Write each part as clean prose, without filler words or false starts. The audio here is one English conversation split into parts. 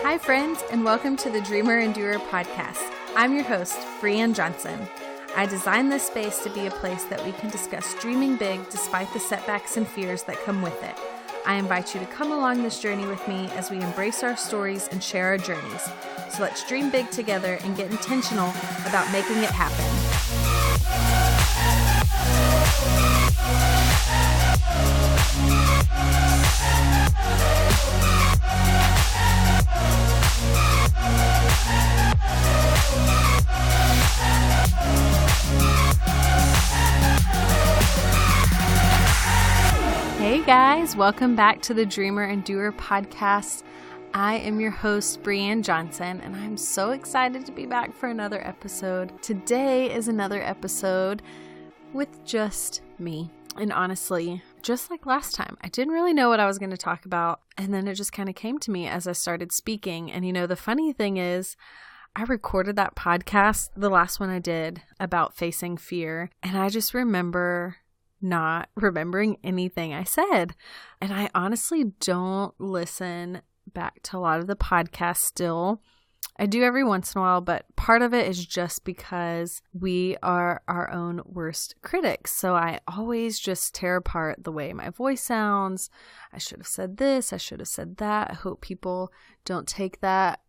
Hi, friends, and welcome to the Dreamer and Doer podcast. I'm your host, Bree Johnson. I designed this space to be a place that we can discuss dreaming big despite the setbacks and fears that come with it. I invite you to come along this journey with me as we embrace our stories and share our journeys. So let's dream big together and get intentional about making it happen. Hey guys, welcome back to the Dreamer and Doer podcast. I am your host, Bree Johnson, and I'm so excited to be back for another episode. Today is another episode with just me. And honestly, just like last time, I didn't really know what I was going to talk about, and then it just kind of came to me as I started speaking. And the funny thing is, I recorded that podcast, the last one I did, about facing fear, and I just remember not remembering anything I said. And I honestly don't listen back to a lot of the podcasts still. I do every once in a while, but part of it is just because we are our own worst critics. So I always just tear apart the way my voice sounds. I should have said this. I should have said that. I hope people don't take that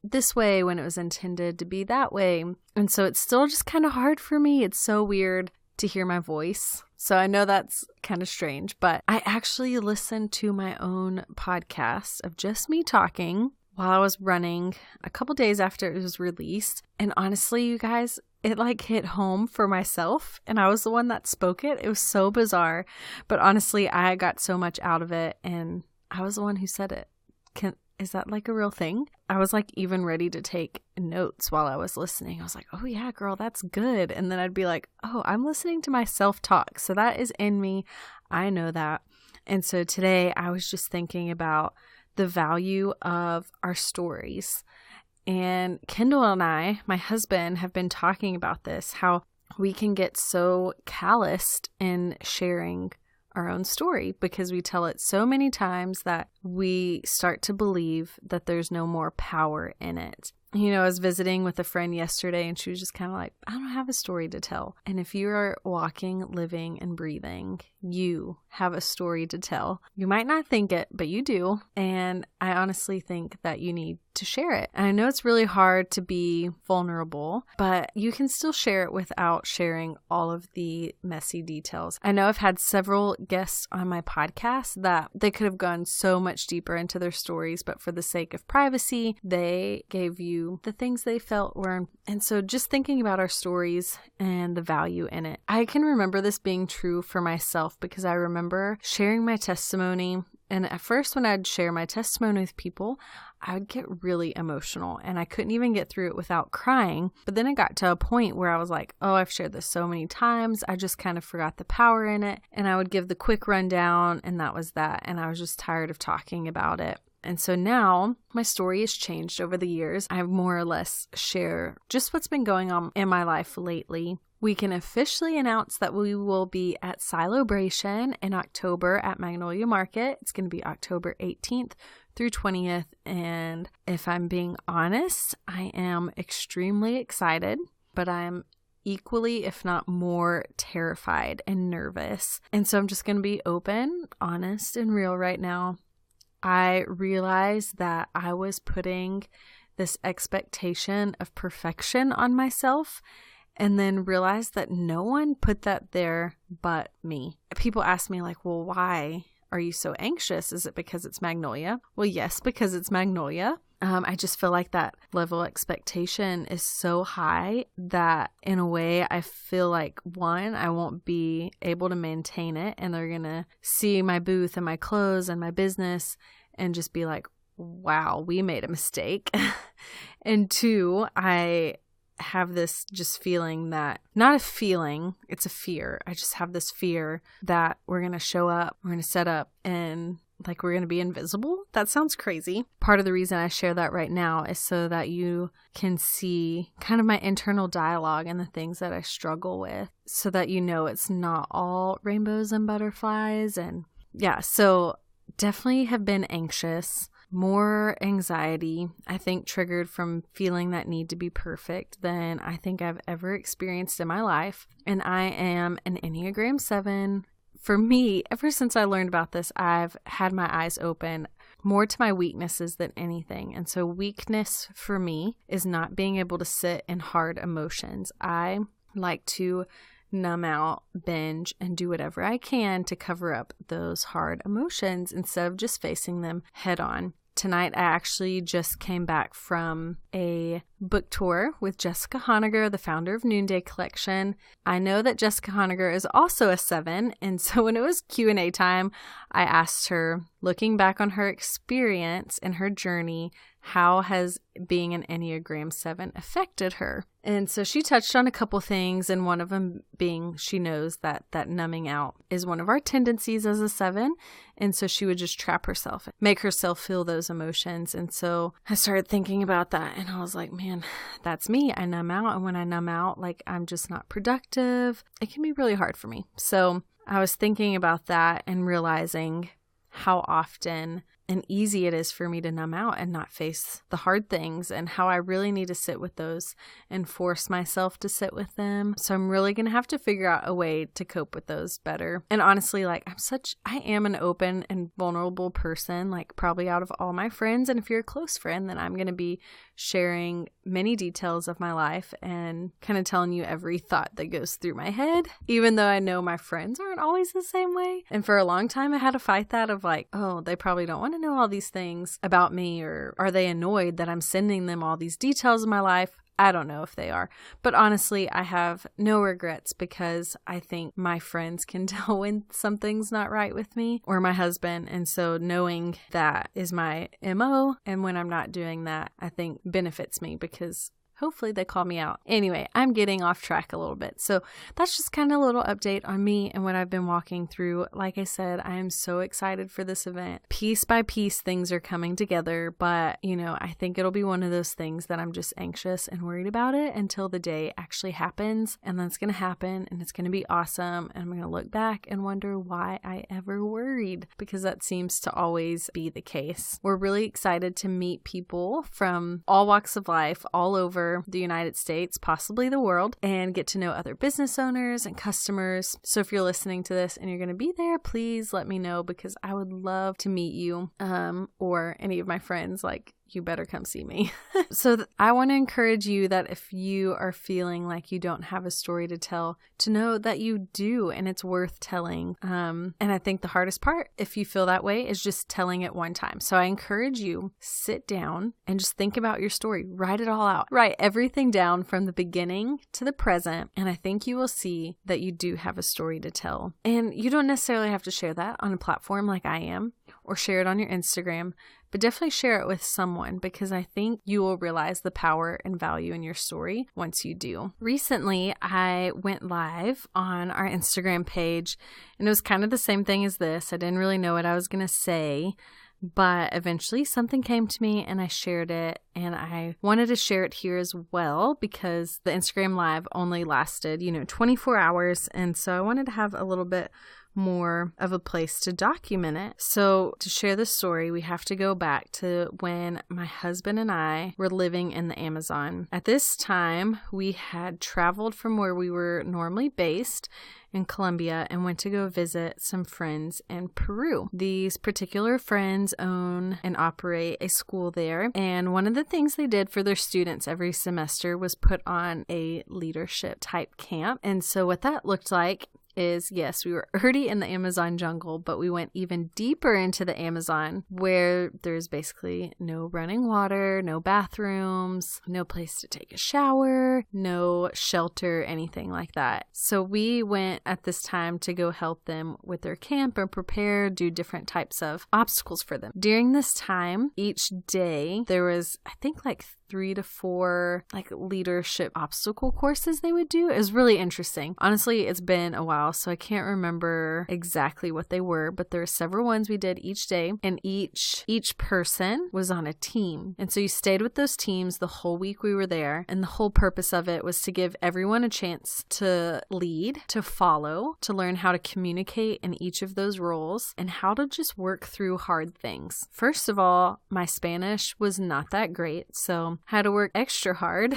this way when it was intended to be that way. And so it's still just kind of hard for me. It's so weird to hear my voice. So I know that's kind of strange, but I actually listened to my own podcast of just me talking while I was running a couple days after it was released. And honestly, you guys, it hit home for myself, and I was the one that spoke it. It was so bizarre, but honestly, I got so much out of it, and I was the one who said it. Is that a real thing? I was even ready to take notes while I was listening. I was like, oh yeah, girl, that's good. And then I'd be like, oh, I'm listening to myself talk. So that is in me. I know that. And so today I was just thinking about the value of our stories. And Kendall and I, my husband, have been talking about this, how we can get so calloused in sharing our own story because we tell it so many times that we start to believe that there's no more power in it. I was visiting with a friend yesterday, and she was just kind of like, I don't have a story to tell. And if you are walking, living, and breathing, you have a story to tell. You might not think it, but you do. And I honestly think that you need to share it. And I know it's really hard to be vulnerable, but you can still share it without sharing all of the messy details. I know I've had several guests on my podcast that they could have gone so much deeper into their stories, but for the sake of privacy, they gave you the things they felt were. And so just thinking about our stories and the value in it, I can remember this being true for myself because I remember sharing my testimony. And at first, when I'd share my testimony with people, I would get really emotional and I couldn't even get through it without crying. But then it got to a point where I was like, oh, I've shared this so many times. I just kind of forgot the power in it. And I would give the quick rundown, and that was that. And I was just tired of talking about it. And so now my story has changed over the years. I more or less share just what's been going on in my life lately. We can officially announce that we will be at Celebration in October at Magnolia Market. It's going to be October 18th through 20th. And if I'm being honest, I am extremely excited, but I'm equally, if not more, terrified and nervous. And so I'm just going to be open, honest, and real right now. I realized that I was putting this expectation of perfection on myself, and then realized that no one put that there but me. People ask me well, why are you so anxious? Is it because it's Magnolia? Well, yes, because it's Magnolia. I just feel like that level of expectation is so high that in a way I feel like, one, I won't be able to maintain it, and they're going to see my booth and my clothes and my business and just be like, wow, we made a mistake. And two, I have this just feeling that, not a feeling, it's a fear. I just have this fear that we're going to show up, we're going to set up, and we're going to be invisible. That sounds crazy. Part of the reason I share that right now is so that you can see kind of my internal dialogue and the things that I struggle with, so that it's not all rainbows and butterflies. And yeah, so definitely have been anxious. more anxiety, I think triggered from feeling that need to be perfect than I think I've ever experienced in my life. And I am an Enneagram 7. For me, ever since I learned about this, I've had my eyes open more to my weaknesses than anything. And so weakness for me is not being able to sit in hard emotions. I like to numb out, binge, and do whatever I can to cover up those hard emotions instead of just facing them head on. Tonight, I actually just came back from a book tour with Jessica Honegger, the founder of Noonday Collection. I know that Jessica Honegger is also a 7, and so when it was Q&A time, I asked her, looking back on her experience and her journey, how has being an Enneagram 7 affected her? And so she touched on a couple things, and one of them being she knows that numbing out is one of our tendencies as a 7, and so she would just trap herself, make herself feel those emotions. And so I started thinking about that, and I was like, man, that's me. I numb out, and when I numb out, like I'm just not productive. It can be really hard for me. So I was thinking about that and realizing how often and easy it is for me to numb out and not face the hard things, and how I really need to sit with those and force myself to sit with them. So I'm really going to have to figure out a way to cope with those better. And honestly, like I am an open and vulnerable person, like probably out of all my friends. And if you're a close friend, then I'm going to be sharing many details of my life and kind of telling you every thought that goes through my head, even though I know my friends aren't always the same way. And for a long time, I had to fight that of like, oh, they probably don't want to know all these things about me, or are they annoyed that I'm sending them all these details of my life? I don't know if they are, but honestly, I have no regrets because I think my friends can tell when something's not right with me, or my husband. And so knowing that is my MO, and when I'm not doing that, I think benefits me because hopefully they call me out. Anyway, I'm getting off track a little bit. So that's just kind of a little update on me and what I've been walking through. Like I said, I am so excited for this event. Piece by piece, things are coming together, but I think it'll be one of those things that I'm just anxious and worried about it until the day actually happens. And then it's going to happen, and it's going to be awesome. And I'm going to look back and wonder why I ever worried, because that seems to always be the case. We're really excited to meet people from all walks of life, all over the United States, possibly the world, and get to know other business owners and customers. So if you're listening to this and you're going to be there, please let me know, because I would love to meet you, or any of my friends. Like, you better come see me. So I want to encourage you that if you are feeling like you don't have a story to tell, to know that you do, and it's worth telling. And I think the hardest part, if you feel that way, is just telling it one time. So I encourage you, sit down and just think about your story. Write it all out. Write everything down from the beginning to the present. And I think you will see that you do have a story to tell. And you don't necessarily have to share that on a platform like I am, or share it on your Instagram, but definitely share it with someone, because I think you will realize the power and value in your story once you do. Recently, I went live on our Instagram page, and it was kind of the same thing as this. I didn't really know what I was going to say, but eventually something came to me and I shared it, and I wanted to share it here as well because the Instagram live only lasted, 24 hours. And so I wanted to have a little bit more of a place to document it. So to share the story, we have to go back to when my husband and I were living in the Amazon. At this time, we had traveled from where we were normally based in Colombia and went to go visit some friends in Peru. These particular friends own and operate a school there, and one of the things they did for their students every semester was put on a leadership type camp. And so what that looked like is, yes, we were already in the Amazon jungle, but we went even deeper into the Amazon, where there's basically no running water, no bathrooms, no place to take a shower, no shelter, anything like that. So we went at this time to go help them with their camp and prepare, do different types of obstacles for them. During this time, each day, there was, I think, like 3 to 4 like leadership obstacle courses they would do. It was really interesting. Honestly, it's been a while, so I can't remember exactly what they were, but there were several ones we did each day, and each person was on a team. And so you stayed with those teams the whole week we were there, and the whole purpose of it was to give everyone a chance to lead, to follow, to learn how to communicate in each of those roles, and how to just work through hard things. First of all, my Spanish was not that great, so I had to work extra hard.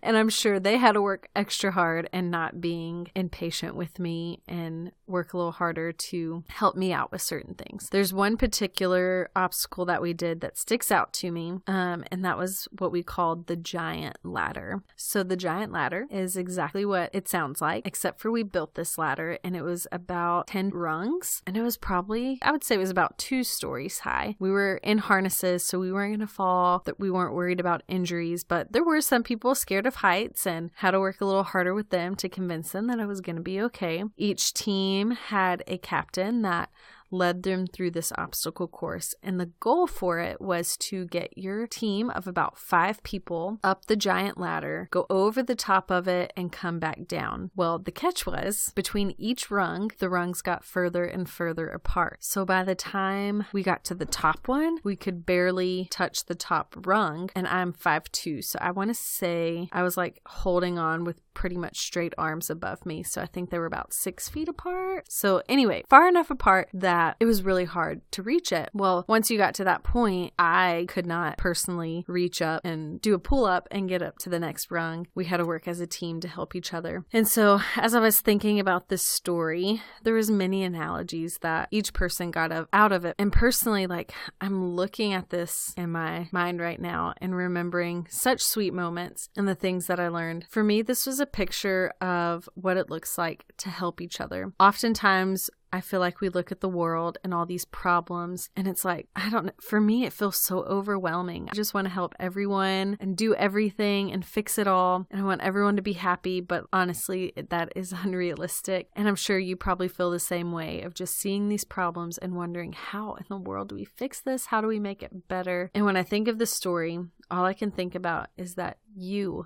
And I'm sure they had to work extra hard and not being impatient with me and work a little harder to help me out with certain things. There's one particular obstacle that we did that sticks out to me, and that was what we called the giant ladder. So the giant ladder is exactly what it sounds like, except for we built this ladder and it was about 10 rungs, and it was probably, I would say it was about 2 stories high. We were in harnesses, so we weren't going to fall, that we weren't worried about injuries, but there were some people scared of heights and had to work a little harder with them to convince them that I was going to be okay. Each team had a captain that led them through this obstacle course. And the goal for it was to get your team of about 5 people up the giant ladder, go over the top of it, and come back down. Well, the catch was between each rung, the rungs got further and further apart. So by the time we got to the top one, we could barely touch the top rung, and I'm 5'2". So I want to say I was like holding on with pretty much straight arms above me. So I think they were about 6 feet apart. So anyway, far enough apart that it was really hard to reach it. Well, once you got to that point, I could not personally reach up and do a pull up and get up to the next rung. We had to work as a team to help each other. And so as I was thinking about this story, there was many analogies that each person got out of it. And personally, like, I'm looking at this in my mind right now and remembering such sweet moments and the things that I learned. For me, this was a picture of what it looks like to help each other. Oftentimes, I feel like we look at the world and all these problems and it's like, I don't know, for me, it feels so overwhelming. I just want to help everyone and do everything and fix it all. And I want everyone to be happy. But honestly, that is unrealistic. And I'm sure you probably feel the same way of just seeing these problems and wondering, how in the world do we fix this? How do we make it better? And when I think of the story, all I can think about is that you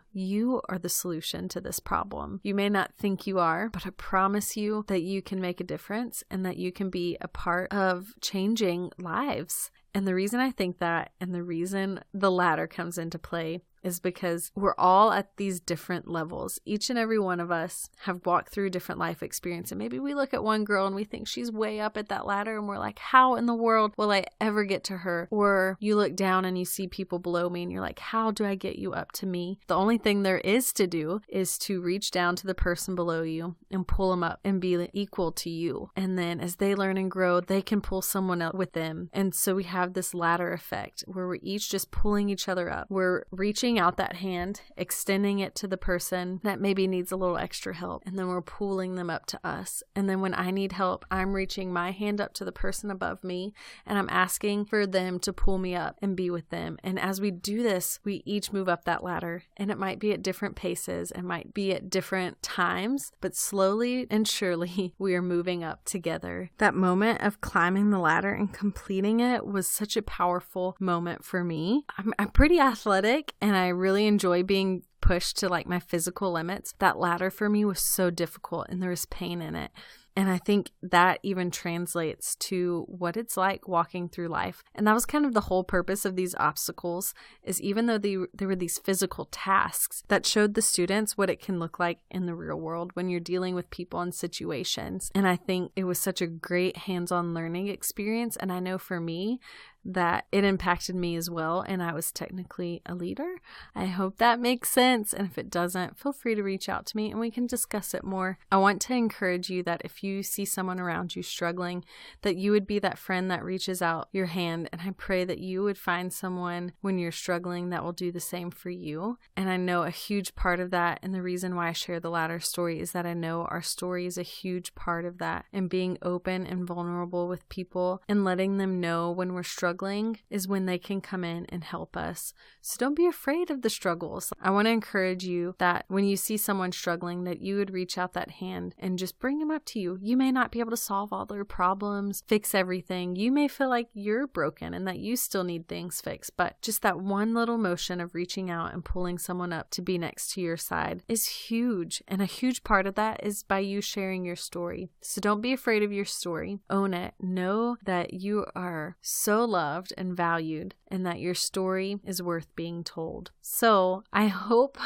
are the solution to this problem. You may not think you are, but I promise you that you can make a difference and that you can be a part of changing lives. And the reason I think that, and the reason the ladder comes into play, is because we're all at these different levels. Each and every one of us have walked through different life experience. And maybe we look at one girl and we think she's way up at that ladder and we're like, how in the world will I ever get to her? Or you look down and you see people below me and you're like, how do I get you up to me? The only thing there is to do is to reach down to the person below you and pull them up and be equal to you. And then as they learn and grow, they can pull someone up with them. And so we have this ladder effect where we're each just pulling each other up. We're reaching out that hand, extending it to the person that maybe needs a little extra help, and then we're pulling them up to us. And then when I need help, I'm reaching my hand up to the person above me and I'm asking for them to pull me up and be with them. And as we do this, we each move up that ladder, and it might be at different paces, it might be at different times, but slowly and surely we are moving up together. That moment of climbing the ladder and completing it was such a powerful moment for me. I'm pretty athletic and I really enjoy being pushed to like my physical limits. That ladder for me was so difficult and there was pain in it. And I think that even translates to what it's like walking through life. And that was kind of the whole purpose of these obstacles, is even though they were these physical tasks that showed the students what it can look like in the real world when you're dealing with people and situations. And I think it was such a great hands-on learning experience. And I know for me, that it impacted me as well, and I was technically a leader. I hope that makes sense, and if it doesn't, feel free to reach out to me and we can discuss it more. I want to encourage you that if you see someone around you struggling, that you would be that friend that reaches out your hand, and I pray that you would find someone when you're struggling that will do the same for you. And I know a huge part of that, and the reason why I share the ladder story is that I know our story is a huge part of that, and being open and vulnerable with people and letting them know when we're struggling struggling is when they can come in and help us. So don't be afraid of the struggles. I want to encourage you that when you see someone struggling, that you would reach out that hand and just bring them up to you. You may not be able to solve all their problems, fix everything. You may feel like you're broken and that you still need things fixed, but just that one little motion of reaching out and pulling someone up to be next to your side is huge. And a huge part of that is by you sharing your story. So don't be afraid of your story. Own it. Know that you are so loved and valued and that your story is worth being told. So I hope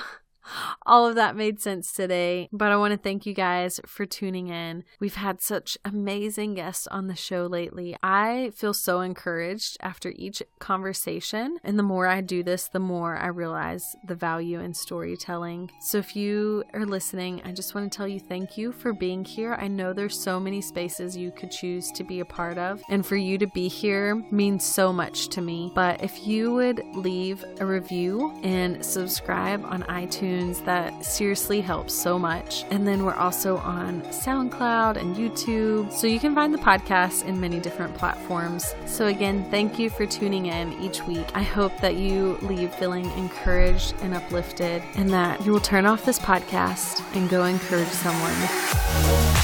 all of that made sense today, but I want to thank you guys for tuning in. We've had such amazing guests on the show lately. I feel so encouraged after each conversation, and the more I do this, the more I realize the value in storytelling. So if you are listening, I just want to tell you thank you for being here. I know there's so many spaces you could choose to be a part of, and for you to be here means so much to me. But if you would leave a review and subscribe on iTunes, that seriously helps so much. And then we're also on SoundCloud and YouTube, so you can find the podcast in many different platforms. So again, thank you for tuning in each week. I hope that you leave feeling encouraged and uplifted, and that you will turn off this podcast and go encourage someone.